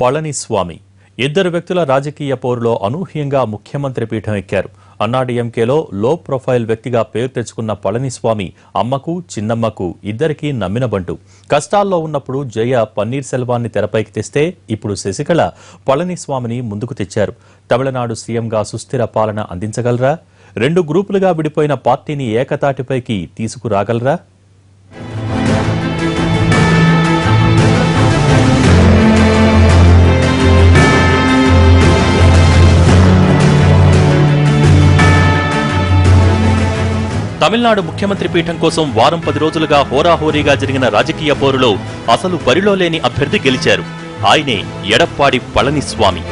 పళనిస్వామి ఇద్దరు వ్యక్తుల రాజకీయ పోరులో అనూహ్యంగా ముఖ్యమంత్రి పీఠం ఎక్కారు. అన్నాడీఎంకేలో లో ప్రొఫైల్ వ్యక్తిగా పేరు తెచ్చుకున్న పళనిస్వామి అమ్మకు చిన్నమ్మకు ఇద్దరికీ నమ్మిన బంటు. కష్టాల్లో ఉన్నప్పుడు జయ పన్నీర్ సెల్వాన్ని తెరపైకి తెస్తే ఇప్పుడు శశికళ పళనిస్వామిని ముందుకు తెచ్చారు. తమిళనాడు సీఎంగా సుస్థిర పాలన అందించగలరా? రెండు గ్రూపులుగా విడిపోయిన పార్టీని ఏకతాటిపైకి తీసుకురాగలరా? తమిళనాడు ముఖ్యమంత్రి పీఠం కోసం వారం 10 రోజులుగా హోరాహోరీగా జరిగిన రాజకీయ పోరులో అసలు బరిలో లేని అభ్యర్థి గెలిచారు. ఆయనే ఎడప్పాడి పళనిస్వామి.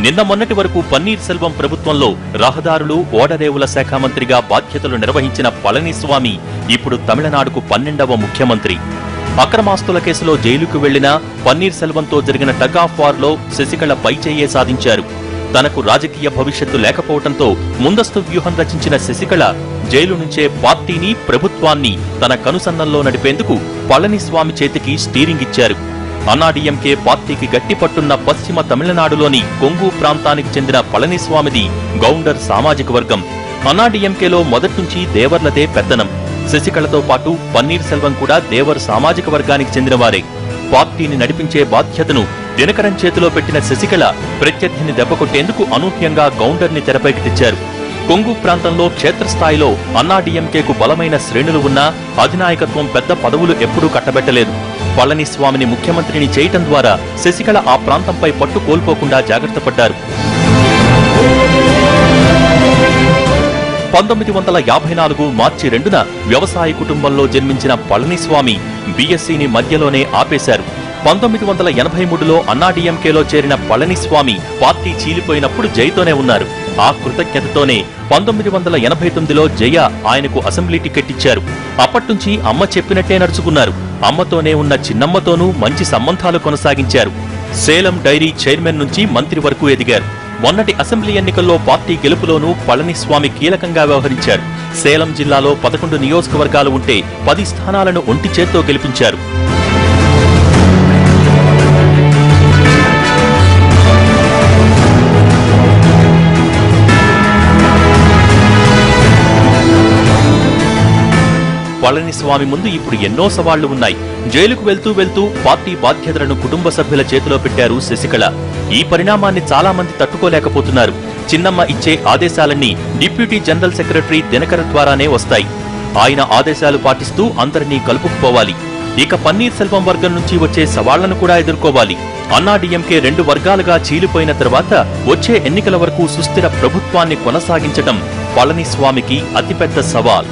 నిన్న మొన్నటి వరకు పన్నీర్ సెల్వం ప్రభుత్వంలో రహదారులు ఓడరేవుల శాఖ మంత్రిగా బాధ్యతలు నిర్వహించిన పళనిస్వామి ఇప్పుడు తమిళనాడుకు 12వ ముఖ్యమంత్రి. అక్రమాస్తుల కేసులో జైలుకు వెళ్లిన పన్నీర్ సెల్వంతో జరిగిన టగ్ ఆఫ్ వార్ లో శశికళ పైచేయే సాధించారు. తనకు రాజకీయ భవిష్యత్తు లేకపోవడంతో ముందస్తు వ్యూహం రచించిన శశికళ జైలు నుంచే పార్టీని ప్రభుత్వాన్ని తన కనుసన్నల్లో నడిపేందుకు పళనిస్వామి చేతికి స్టీరింగ్ ఇచ్చారు. అన్నాడీఎంకే పార్టీకి గట్టిపట్టున్న పశ్చిమ తమిళనాడులోని కొంగు ప్రాంతానికి చెందిన పళనిస్వామిది గౌండర్ సామాజిక వర్గం. అన్నాడీఎంకేలో మొదట్నుంచి దేవర్లదే పెత్తనం. శశికళతో పాటు పన్నీర్ సెల్వం కూడా దేవర్ సామాజిక వర్గానికి చెందినవారే. పార్టీని నడిపించే బాధ్యతను దినకరన్ చేతిలో పెట్టిన శశికళ ప్రత్యర్థిని దెబ్బకొట్టేందుకు అనూహ్యంగా గౌండర్ని తెరపైకి తెచ్చారు. కొంగు ప్రాంతంలో క్షేత్రస్థాయిలో అన్నాడీఎంకేకు బలమైన శ్రేణులు ఉన్నా అధినాయకత్వం పెద్ద పదవులు ఎప్పుడూ కట్టబెట్టలేదు. పళనిస్వామిని ముఖ్యమంత్రిని చేయటం ద్వారా శశికళ ఆ ప్రాంతంపై పట్టు కోల్పోకుండా జాగ్రత్త పడ్డారు. 1954 మార్చి 2న వ్యవసాయ కుటుంబంలో జన్మించిన పళనిస్వామి బీఎస్సీని మధ్యలోనే ఆపేశారు. 1983లో అన్నాడీఎంకేలో చేరిన పళనిస్వామి పార్టీ చీలిపోయినప్పుడు జయతోనే ఉన్నారు. ఆ కృతజ్ఞతతోనే 1989లో జయ ఆయనకు అసెంబ్లీ టికెట్ ఇచ్చారు. అప్పట్నుంచి అమ్మ చెప్పినట్టే నడుచుకున్నారు. అమ్మతోనే ఉన్న చిన్నమ్మతోనూ మంచి సంబంధాలు కొనసాగించారు. సేలం డైరీ చైర్మన్ నుంచి మంత్రి వరకు ఎదిగారు. మొన్నటి అసెంబ్లీ ఎన్నికల్లో పార్టీ గెలుపులోనూ పళనిస్వామి కీలకంగా వ్యవహరించారు. సేలం జిల్లాలో 11 నియోజకవర్గాలు ఉంటే 10 స్థానాలను ఒంటి చేత్తో గెలిపించారు. పళనిస్వామి ముందు ఇప్పుడు ఎన్నో సవాళ్లు ఉన్నాయి. జైలుకు వెళ్తూ పార్టీ బాధ్యతలను కుటుంబ సభ్యుల చేతిలో పెట్టారు శశికళ. ఈ పరిణామాన్ని చాలా మంది తట్టుకోలేకపోతున్నారు. చిన్నమ్మ ఇచ్చే ఆదేశాలన్నీ డిప్యూటీ జనరల్ సెక్రటరీ దినకర్ ద్వారానే వస్తాయి. ఆయన ఆదేశాలు పాటిస్తూ అందరినీ కలుపుకుపోవాలి. ఇక పన్నీర్ సెల్వం వర్గం నుంచి వచ్చే సవాళ్లను కూడా ఎదుర్కోవాలి. అన్నాడీఎంకే 2 వర్గాలుగా చీలిపోయిన తర్వాత వచ్చే ఎన్నికల వరకు సుస్థిర ప్రభుత్వాన్ని కొనసాగించటం పళనిస్వామికి అతిపెద్ద సవాల్.